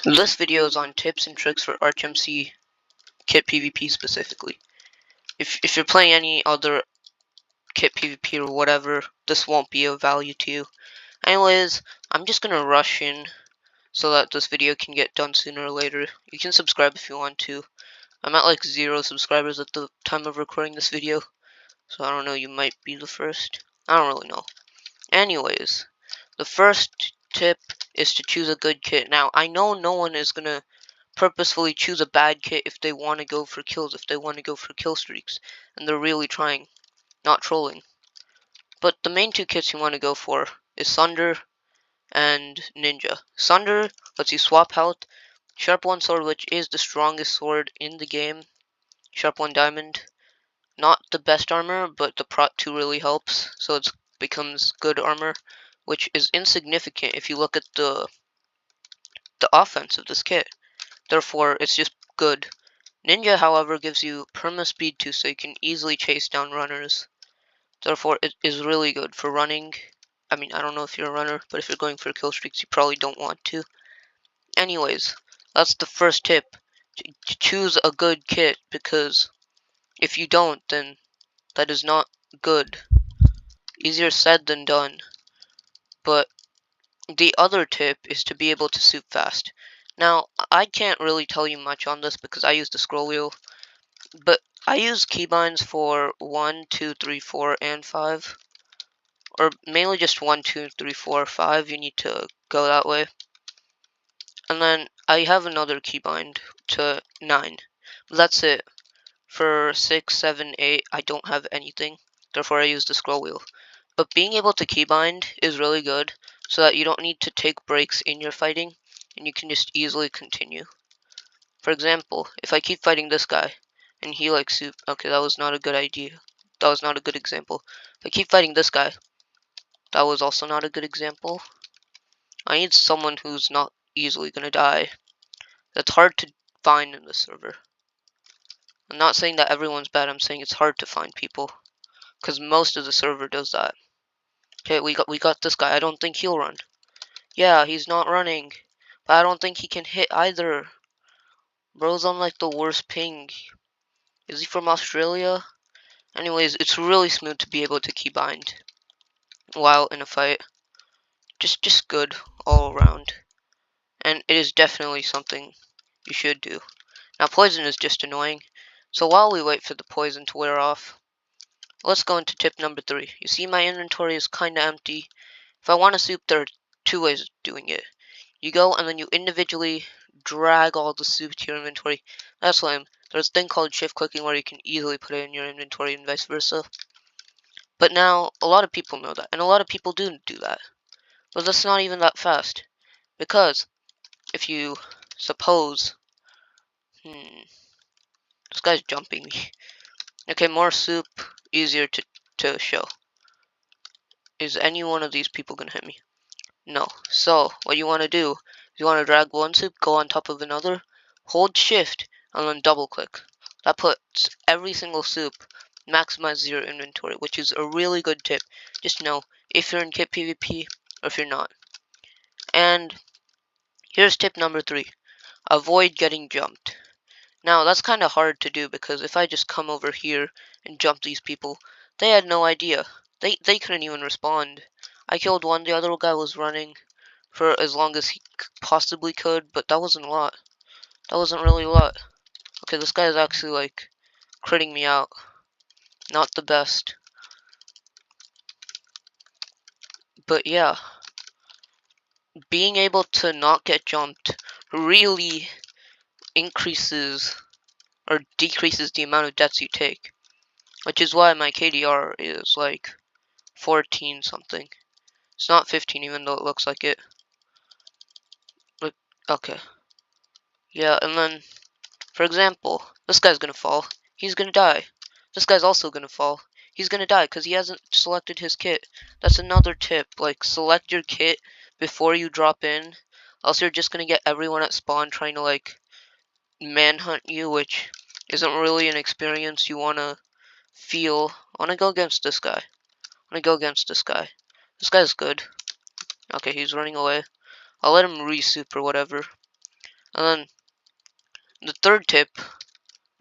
This video is on tips and tricks for ArchMC KitPVP specifically. If you're playing any other KitPVP or whatever, this won't be of value to you. Anyways, I'm just gonna rush in so that this video can get done sooner or later. You can subscribe if you want to. I'm at like 0 subscribers at the time of recording this video, so I don't know, you might be the first. I don't really know. Anyways, the first tip is to choose a good kit. Now, I know no one is gonna purposefully choose a bad kit if they want to go for kills, if they want to go for kill streaks, and they're really trying, not trolling. But the main two kits you want to go for is Sunder and Ninja. Sunder lets you swap health, Sharp 1 sword, which is the strongest sword in the game, Sharp 1 diamond. Not the best armor, but the Prot 2 really helps, so it becomes good armor, which is insignificant if you look at the offense of this kit. Therefore, it's just good. Ninja, however, gives you perma speed too, so you can easily chase down runners. Therefore, it is really good for running. I mean, I don't know if you're a runner, but if you're going for kill streaks, you probably don't want to. Anyways, that's the first tip. Choose a good kit, because if you don't, then that is not good. Easier said than done. But the other tip is to be able to soup fast. Now, I can't really tell you much on this because I use the scroll wheel, but I use keybinds for 1, 2, 3, 4, and 5. Or mainly just 1, 2, 3, 4, 5. You need to go that way. And then I have another keybind to 9. But that's it. For 6, 7, 8, I don't have anything. Therefore, I use the scroll wheel. But being able to keybind is really good, so that you don't need to take breaks in your fighting, and you can just easily continue. For example, if I keep fighting this guy, and he like soup, okay, that was not a good idea. That was not a good example. If I keep fighting this guy, that was also not a good example. I need someone who's not easily gonna die. That's hard to find in the server. I'm not saying that everyone's bad, I'm saying it's hard to find people, because most of the server does that. Okay, we got this guy. I don't think he'll run. Yeah, he's not running, but I don't think he can hit either. Bro's on like the worst ping. Is he from Australia? Anyways, it's really smooth to be able to keybind while in a fight. Just good all around. And it is definitely something you should do. Now, poison is just annoying. So while we wait for the poison to wear off, let's go into tip number 3. You see my inventory is kinda empty. If I want to soup, there are 2 ways of doing it. You go and then you individually drag all the soup to your inventory. That's lame. There's a thing called shift clicking where you can easily put it in your inventory and vice versa. But now, a lot of people know that, and a lot of people do that. But that's not even that fast. Because, if you suppose... this guy's jumping me. Okay, more soup, easier to show. Is any one of these people gonna hit me? No. So, what you want to do is you want to drag one soup, go on top of another, hold shift, and then double click. That puts every single soup, maximizes your inventory, which is a really good tip. Just know if you're in KitPVP or if you're not. And here's tip number 3. Avoid getting jumped. Now, that's kind of hard to do because if I just come over here and jump these people, they had no idea. They couldn't even respond. I killed one, the other guy was running for as long as he possibly could, but that wasn't a lot. That wasn't really a lot. Okay, this guy is actually like critting me out. Not the best. But yeah, being able to not get jumped really increases or decreases the amount of deaths you take. Which is why my KDR is like 14 something. It's not 15 even though it looks like it. But, okay. Yeah, and then, for example, this guy's gonna fall. He's gonna die. This guy's also gonna fall. He's gonna die because he hasn't selected his kit. That's another tip. Like, select your kit before you drop in. Else you're just gonna get everyone at spawn trying to, like, manhunt you, which isn't really an experience you wanna feel. I wanna go against this guy. I wanna go against this guy. This guy's good. Okay, he's running away. I'll let him re-soup or whatever. And then the third tip,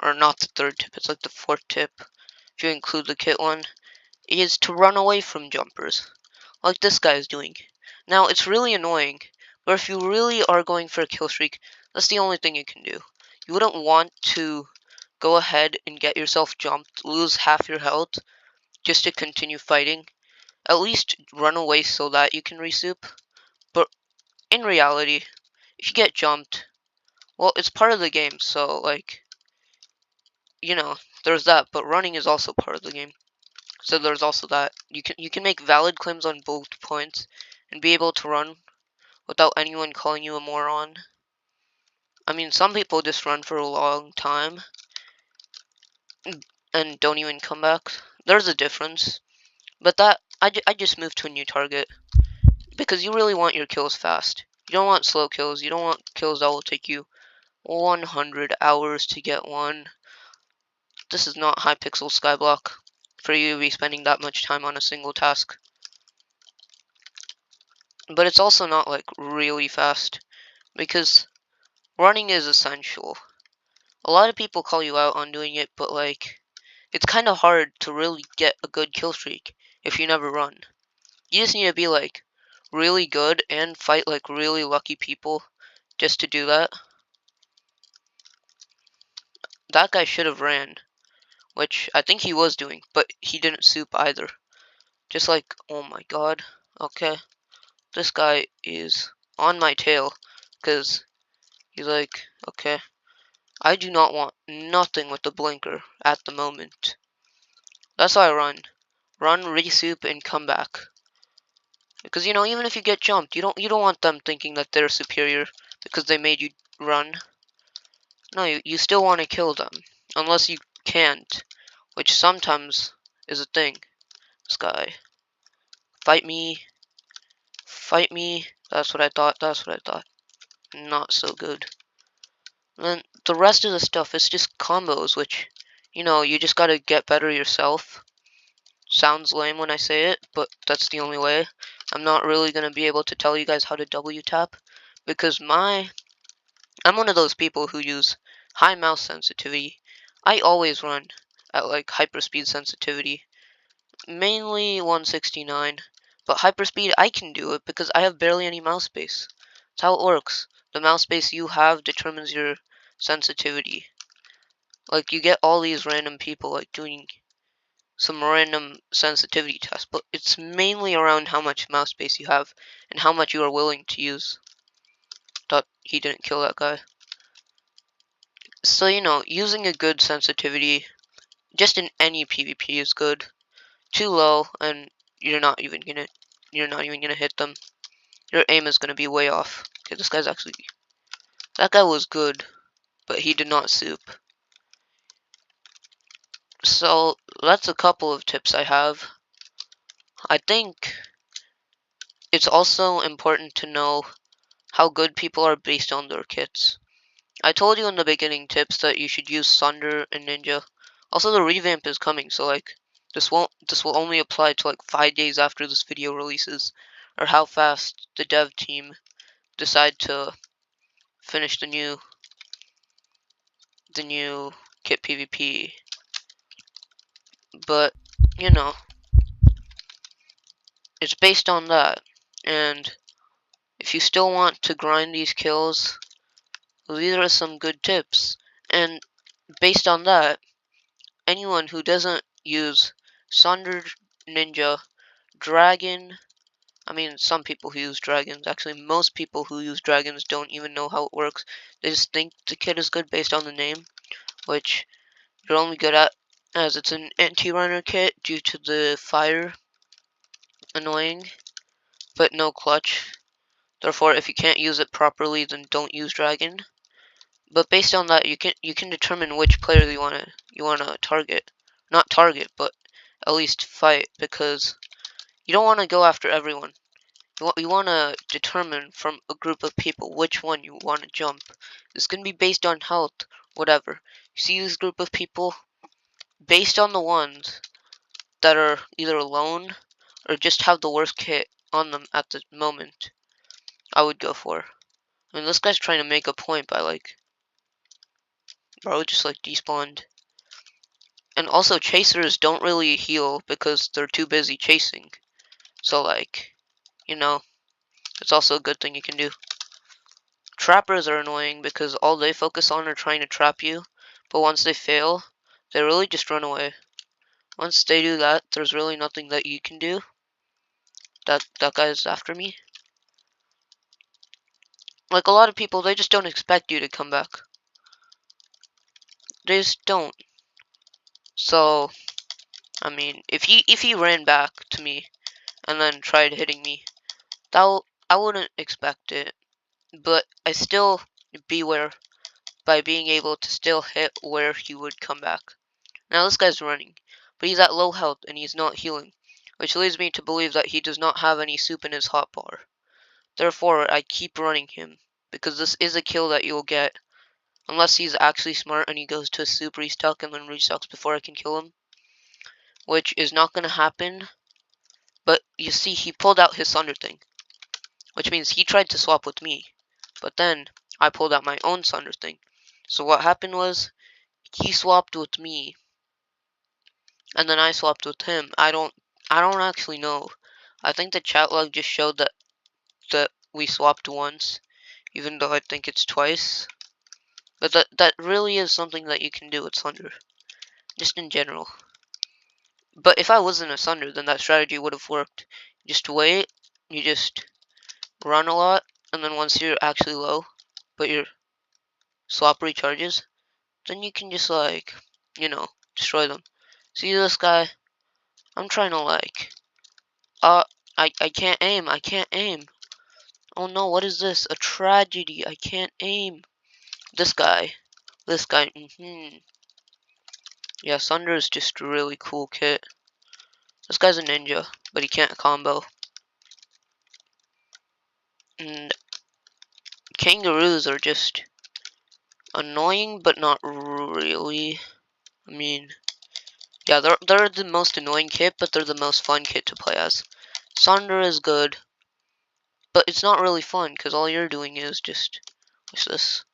or not the third tip, it's like the fourth tip, if you include the kit one, is to run away from jumpers, like this guy is doing. Now, it's really annoying, but if you really are going for a kill streak, that's the only thing you can do. You wouldn't want to go ahead and get yourself jumped, lose half your health, just to continue fighting. At least run away so that you can resup. But in reality, if you get jumped, well, it's part of the game, so, like, you know, there's that, but running is also part of the game. So there's also that. You can make valid claims on both points and be able to run without anyone calling you a moron. I mean, some people just run for a long time and don't even come back. There's a difference. But that, I just moved to a new target because you really want your kills fast. You don't want slow kills. You don't want kills that will take you 100 hours to get one. This is not Hypixel Skyblock for you to be spending that much time on a single task. But it's also not like really fast because running is essential. A lot of people call you out on doing it, but like it's kind of hard to really get a good kill streak if you never run. You just need to be like really good and fight like really lucky people just to do that. That guy should have ran, which I think he was doing, but he didn't soup either. Just like, oh my god, okay, this guy is on my tail, because he's like, okay, I do not want nothing with the blinker at the moment. That's why I run. Run, resoup, and come back. Because, you know, even if you get jumped, you don't want them thinking that they're superior because they made you run. No, you still want to kill them. Unless you can't, which sometimes is a thing. This guy. Fight me. Fight me. That's what I thought. That's what I thought. Not so good. And then the rest of the stuff is just combos, which, you know, you just gotta get better yourself. Sounds lame when I say it, but that's the only way. I'm not really gonna be able to tell you guys how to W tap because I'm one of those people who use high mouse sensitivity. I always run at like hyperspeed sensitivity, mainly 169, but hyperspeed I can do it because I have barely any mouse space. That's how it works. The mouse space you have determines your sensitivity. Like you get all these random people like doing some random sensitivity test, but it's mainly around how much mouse space you have and how much you are willing to use. Thought he didn't kill that guy. So, you know, using a good sensitivity just in any PvP is good. Too low and you're not even gonna hit them. Your aim is gonna be way off. Okay, this guy's actually, that guy was good, but he did not soup. So that's a couple of tips I have. I think it's also important to know how good people are based on their kits. I told you in the beginning tips that you should use Sunder and Ninja. Also, the revamp is coming, so like this will only apply to like 5 days after this video releases, or how fast the dev team decide to finish the new kit PvP. But you know, it's based on that, and if you still want to grind these kills, these are some good tips. And based on that, anyone who doesn't use Sunder, Ninja, Dragon, I mean, some people who use dragons, actually most people who use dragons don't even know how it works. They just think the kit is good based on the name, which you're only good at as it's an anti-runner kit due to the fire annoying, but no clutch. Therefore, if you can't use it properly, then don't use dragon. But based on that, you can determine which player you wanna target. Not target, but at least fight, because you don't want to go after everyone. You want to determine from a group of people which one you want to jump. This can be based on health, whatever. You see this group of people, based on the ones that are either alone or just have the worst kit on them at the moment, I would go for. I mean, this guy's trying to make a point by, like, bro, just, like, despawned. And also, chasers don't really heal because they're too busy chasing. So, like, you know, it's also a good thing you can do. Trappers are annoying because all they focus on are trying to trap you. But once they fail, they really just run away. Once they do that, there's really nothing that you can do. That guy's after me. Like, a lot of people, they just don't expect you to come back. They just don't. So, I mean, if he ran back to me and then tried hitting me, I wouldn't expect it. But I still beware by being able to still hit where he would come back. Now this guy's running, but he's at low health and he's not healing, which leads me to believe that he does not have any soup in his hotbar. Therefore, I keep running him, because this is a kill that you'll get, unless he's actually smart and he goes to a soup restock and then restocks before I can kill him, which is not going to happen. But you see, he pulled out his Sunder thing, which means he tried to swap with me, but then I pulled out my own Sunder thing. So what happened was, he swapped with me, and then I swapped with him. I don't actually know. I think the chat log just showed that we swapped once, even though I think it's twice. But that really is something that you can do with Sunder, just in general. But if I wasn't a Sunder, then that strategy would have worked. Just wait, you just run a lot, and then once you're actually low, but your swap recharges, then you can just, like, you know, destroy them. See this guy? I'm trying to, like, I can't aim, I can't aim. Oh no, what is this? A tragedy, I can't aim. This guy, Yeah, Sunder is just a really cool kit. This guy's a ninja, but he can't combo. And kangaroos are just annoying, but not really. I mean, yeah, they're the most annoying kit, but they're the most fun kit to play as. Sunder is good, but it's not really fun, because all you're doing is just... What's this?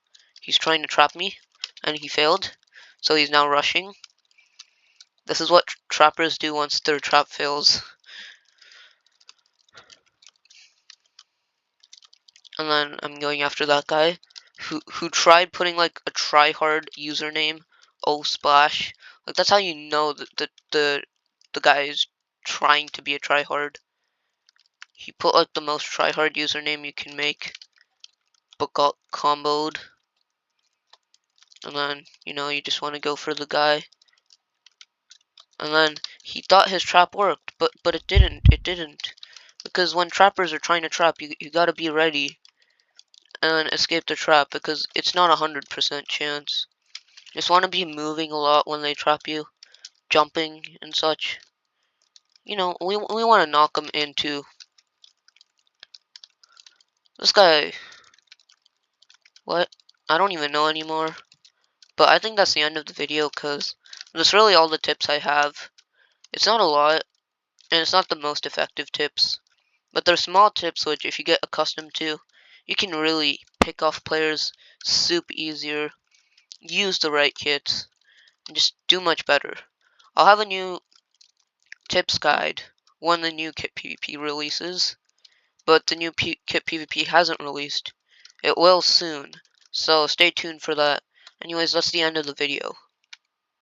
He's trying to trap me, and he failed, so he's now rushing. This is what trappers do once their trap fails. And then I'm going after that guy who tried putting, like, a tryhard username. Oh splash. Like, that's how you know that the guy is trying to be a tryhard. He put, like, the most tryhard username you can make, but got comboed. And then, you know, you just want to go for the guy. And then he thought his trap worked, but it didn't. It didn't. Because when trappers are trying to trap, you gotta be ready and escape the trap, because it's not 100% chance. You just want to be moving a lot when they trap you, jumping and such. You know, we want to knock them into... This guy... What? I don't even know anymore. But I think that's the end of the video, because that's really all the tips I have. It's not a lot, and it's not the most effective tips. But they're small tips which, if you get accustomed to, you can really pick off players super easier, use the right kits, and just do much better. I'll have a new tips guide when the new KitPVP releases, but the new KitPVP hasn't released. It will soon, so stay tuned for that. Anyways, that's the end of the video.